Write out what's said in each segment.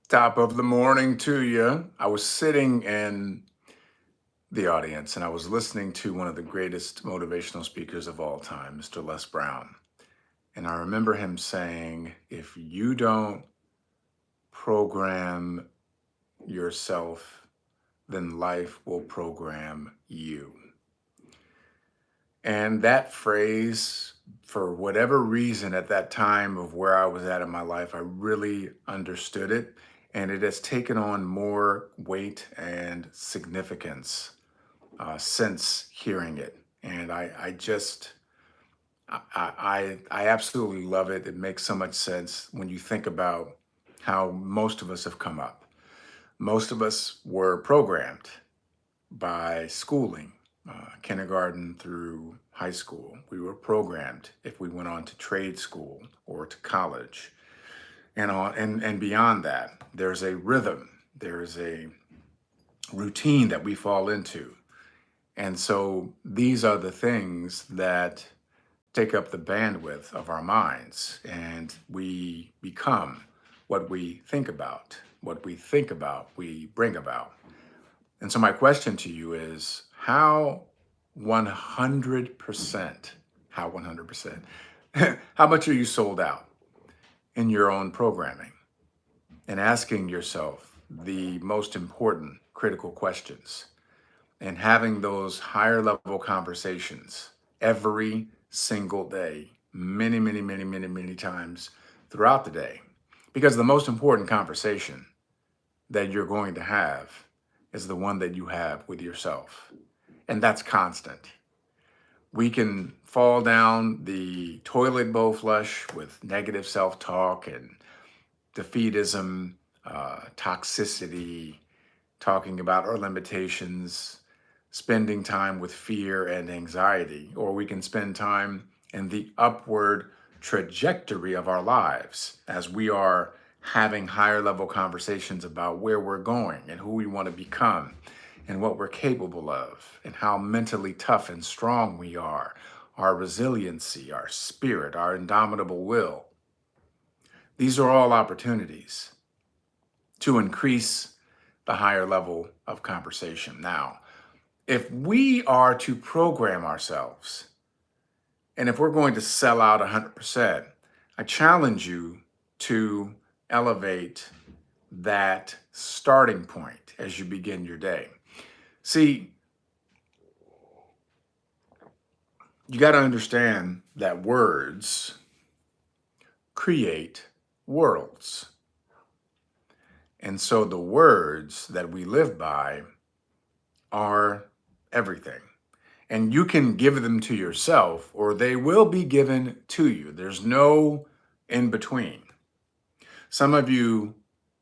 Top of the morning to you. I was sitting in the audience and I was listening to one of the greatest motivational speakers of all time, Mr. Les Brown. And I remember him saying, if you don't program yourself, then life will program you. And that phrase, for whatever reason at that time of where I was at in my life, I really understood it. And it has taken on more weight and significance since hearing it. And I absolutely love it. It makes so much sense when you think about how most of us have come up. Most of us were programmed by schooling, kindergarten through high school. We were programmed if we went on to trade school or to college. And beyond that, there's a rhythm, there's a routine that we fall into. And so these are the things that take up the bandwidth of our minds, and we become what we think about. What we think about, we bring about. And so my question to you is how 100%, how 100%, how much are you sold out in your own programming? And asking yourself the most important critical questions and having those higher level conversations every single day, many times throughout the day. Because the most important conversation that you're going to have is the one that you have with yourself. And that's constant. We can fall down the toilet bowl flush with negative self talk and defeatism, toxicity, talking about our limitations, spending time with fear and anxiety, or we can spend time in the upward trajectory of our lives as we are having higher level conversations about where we're going and who we want to become and what we're capable of and how mentally tough and strong we are, our resiliency, our spirit, our indomitable will. These are all opportunities to increase the higher level of conversation. Now, if we are to program ourselves and if we're going to sell out 100%, I challenge you to elevate that starting point as you begin your day. See, you got to understand that words create worlds. And so the words that we live by are everything. And you can give them to yourself or they will be given to you. There's no in between. Some of you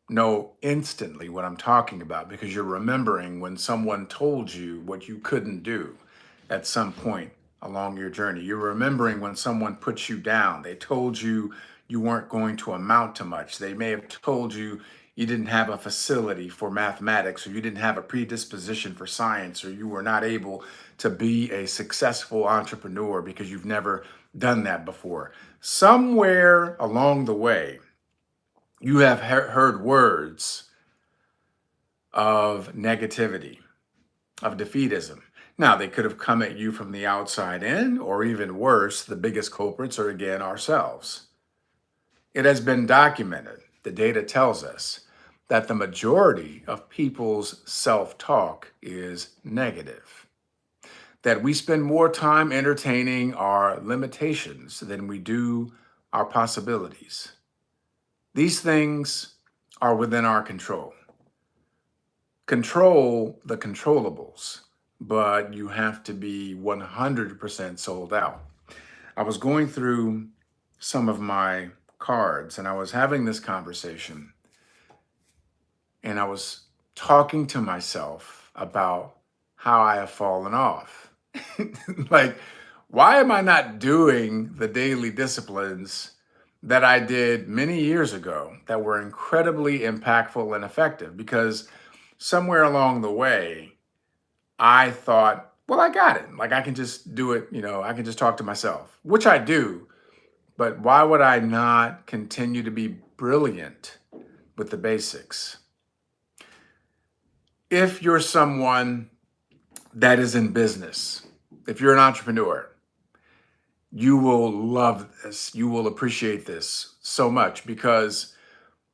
know instantly what I'm talking about because you're remembering when someone told you what you couldn't do at some point along your journey. You're remembering when someone put you down. They told you you weren't going to amount to much. They may have told you you didn't have a facility for mathematics, or you didn't have a predisposition for science, or you were not able to be a successful entrepreneur because you've never done that before. Somewhere along the way, you have heard words of negativity, of defeatism. Now, they could have come at you from the outside in, or even worse, the biggest culprits are again ourselves. It has been documented, the data tells us, that the majority of people's self-talk is negative. That we spend more time entertaining our limitations than we do our possibilities. These things are within our control. Control the controllables, but you have to be 100% sold out. I was going through some of my cards and I was having this conversation and I was talking to myself about how I have fallen off. Like, why am I not doing the daily disciplines that I did many years ago that were incredibly impactful and effective? Because somewhere along the way, I thought, well, I got it. Like, I can just do it, I can just talk to myself, which I do. But why would I not continue to be brilliant with the basics. If you're someone that is in business, if you're an entrepreneur, you will love this. You will appreciate this so much because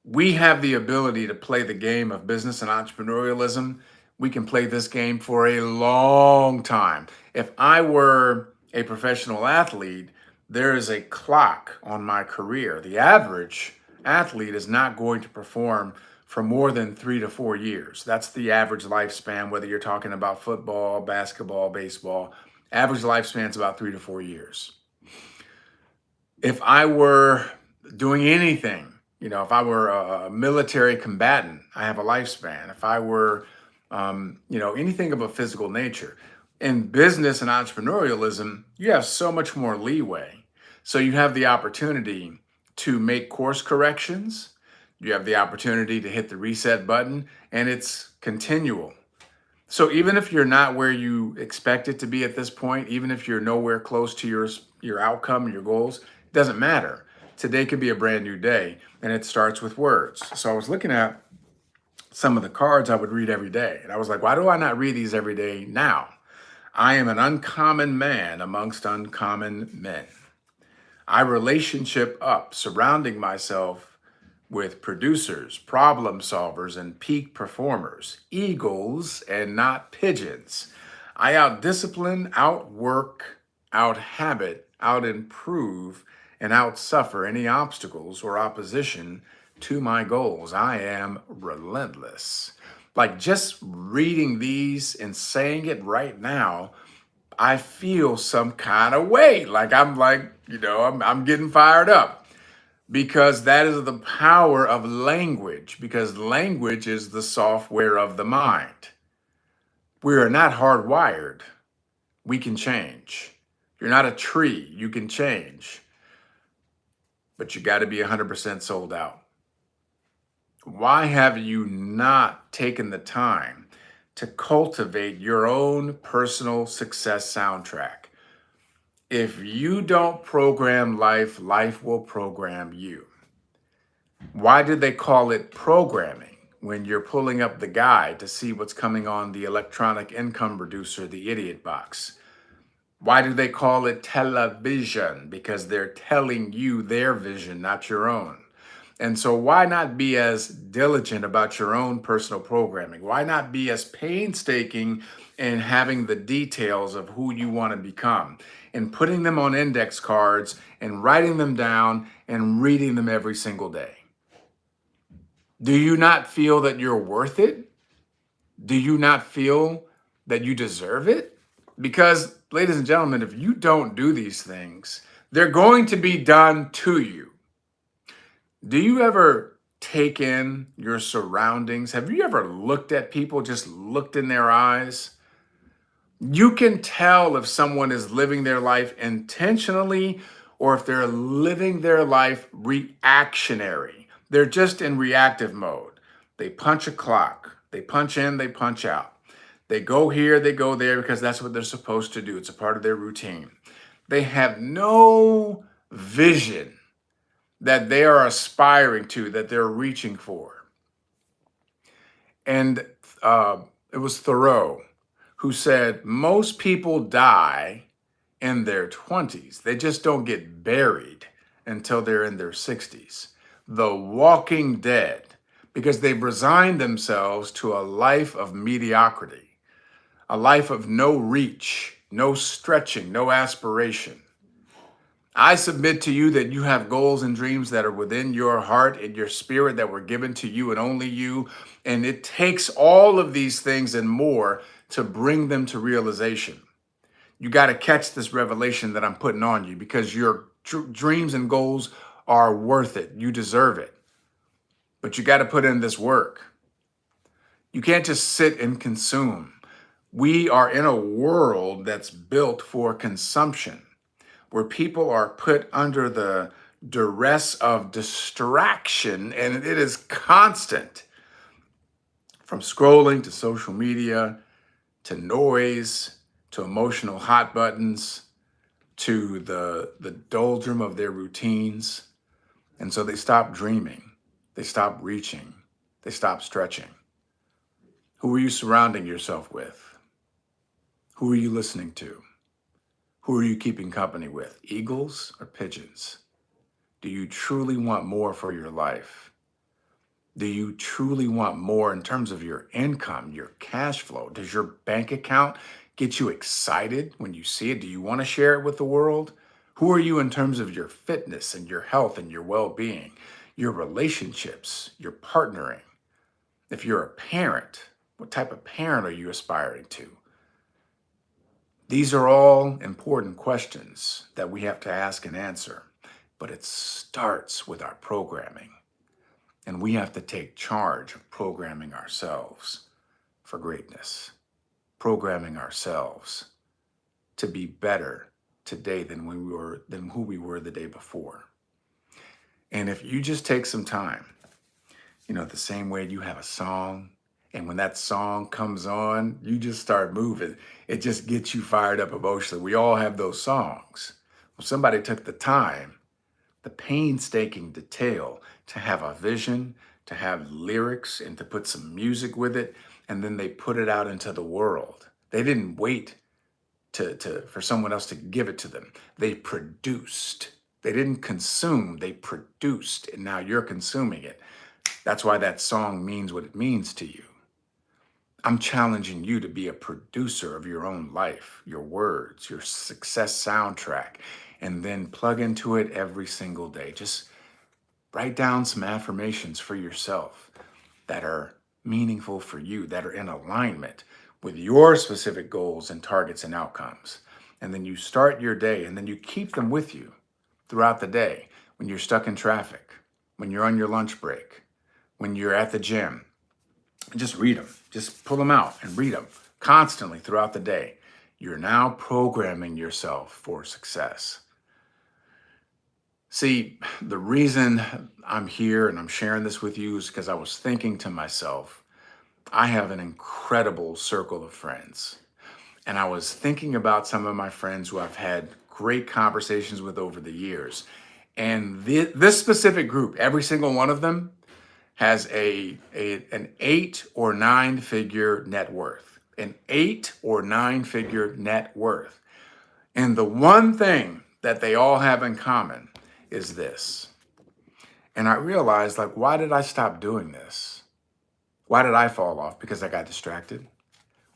we have the ability to play the game of business and entrepreneurialism. We can play this game for a long time. If I were a professional athlete, there is a clock on my career. The average athlete is not going to perform for more than 3 to 4 years. That's the average lifespan, whether you're talking about football, basketball, baseball. Average lifespan is about 3 to 4 years. If I were doing anything, if I were a military combatant, I have a lifespan. If I were, anything of a physical nature. In business and entrepreneurialism, you have so much more leeway. So you have the opportunity to make course corrections. You have the opportunity to hit the reset button, and it's continual. So even if you're not where you expect it to be at this point, even if you're nowhere close to your outcome, your goals, it doesn't matter. Today could be a brand new day, and it starts with words. So I was looking at some of the cards I would read every day, and I was like, why do I not read these every day now? I am an uncommon man amongst uncommon men. I relationship up, surrounding myself with producers, problem solvers, and peak performers, eagles and not pigeons. I outdiscipline, outwork, outhabit, outimprove, and outsuffer any obstacles or opposition to my goals. I am relentless. Like just reading these and saying it right now, I feel some kind of way. I'm getting fired up because that is the power of language, because language is the software of the mind. We are not hardwired. We can change. You're not a tree. You can change. But you got to be 100% sold out. Why have you not taken the time to cultivate your own personal success soundtrack? If you don't program life, life will program you. Why do they call it programming when you're pulling up the guide to see what's coming on the electronic income producer, the idiot box? Why do they call it television? Because they're telling you their vision, not your own. And so why not be as diligent about your own personal programming? Why not be as painstaking in having the details of who you want to become and putting them on index cards and writing them down and reading them every single day? Do you not feel that you're worth it? Do you not feel that you deserve it? Because, ladies and gentlemen, if you don't do these things, they're going to be done to you. Do you ever take in your surroundings? Have you ever looked at people, just looked in their eyes? You can tell if someone is living their life intentionally or if they're living their life reactionary. They're just in reactive mode. They punch a clock. They punch in, they punch out. They go here, they go there because that's what they're supposed to do. It's a part of their routine. They have no vision that they are aspiring to, that they're reaching for. And it was Thoreau who said, most people die in their 20s. They just don't get buried until they're in their 60s. The walking dead, because they've resigned themselves to a life of mediocrity, a life of no reach, no stretching, no aspiration. I submit to you that you have goals and dreams that are within your heart and your spirit that were given to you and only you. And it takes all of these things and more to bring them to realization. You got to catch this revelation that I'm putting on you because your dreams and goals are worth it. You deserve it. But you got to put in this work. You can't just sit and consume. We are in a world that's built for consumption, where people are put under the duress of distraction, and it is constant. From scrolling to social media, to noise, to emotional hot buttons, to the doldrum of their routines. And so they stop dreaming. They stop reaching. They stop stretching. Who are you surrounding yourself with? Who are you listening to? Who are you keeping company with? Eagles or pigeons? Do you truly want more for your life? Do you truly want more in terms of your income, your cash flow? Does your bank account get you excited when you see it? Do you want to share it with the world? Who are you in terms of your fitness and your health and your well-being, your relationships, your partnering? If you're a parent, what type of parent are you aspiring to? These are all important questions that we have to ask and answer, but it starts with our programming. And we have to take charge of programming ourselves for greatness, programming ourselves to be better today than who we were the day before. And if you just take some time, the same way you have a song, and when that song comes on, you just start moving. It just gets you fired up emotionally. We all have those songs. Well, somebody took the time, the painstaking detail to have a vision, to have lyrics, and to put some music with it, and then they put it out into the world. They didn't wait for someone else to give it to them. They produced. They didn't consume, they produced, and now you're consuming it. That's why that song means what it means to you. I'm challenging you to be a producer of your own life, your words, your success soundtrack, and then plug into it every single day. Just write down some affirmations for yourself that are meaningful for you, that are in alignment with your specific goals and targets and outcomes. And then you start your day, and then you keep them with you throughout the day when you're stuck in traffic, when you're on your lunch break, when you're at the gym. Just read them. Just pull them out and read them constantly throughout the day. You're now programming yourself for success. See, the reason I'm here and I'm sharing this with you is because I was thinking to myself, I have an incredible circle of friends. And I was thinking about some of my friends who I've had great conversations with over the years. And this specific group, every single one of them, has an 8 or 9 figure net worth, an 8 or 9 figure net worth. And the one thing that they all have in common is this. And I realized, why did I stop doing this? Why did I fall off? Because I got distracted.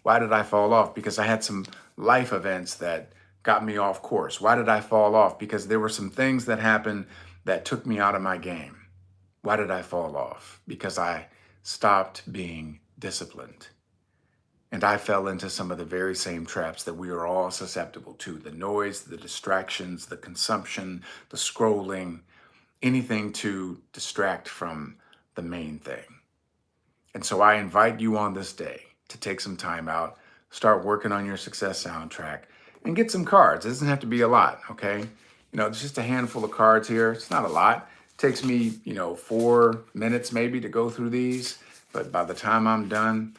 Why did I fall off? Because I had some life events that got me off course. Why did I fall off? Because there were some things that happened that took me out of my game. Why did I fall off? Because I stopped being disciplined. And I fell into some of the very same traps that we are all susceptible to. The noise, the distractions, the consumption, the scrolling, anything to distract from the main thing. And so I invite you on this day to take some time out, start working on your success soundtrack, and get some cards. It doesn't have to be a lot, okay? It's just a handful of cards here. It's not a lot. It takes me, 4 minutes maybe to go through these. But by the time I'm done,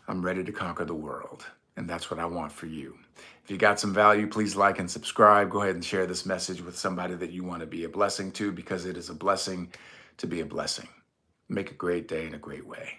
I'm ready to conquer the world. And that's what I want for you. If you got some value, please like and subscribe. Go ahead and share this message with somebody that you want to be a blessing to, because it is a blessing to be a blessing. Make a great day in a great way.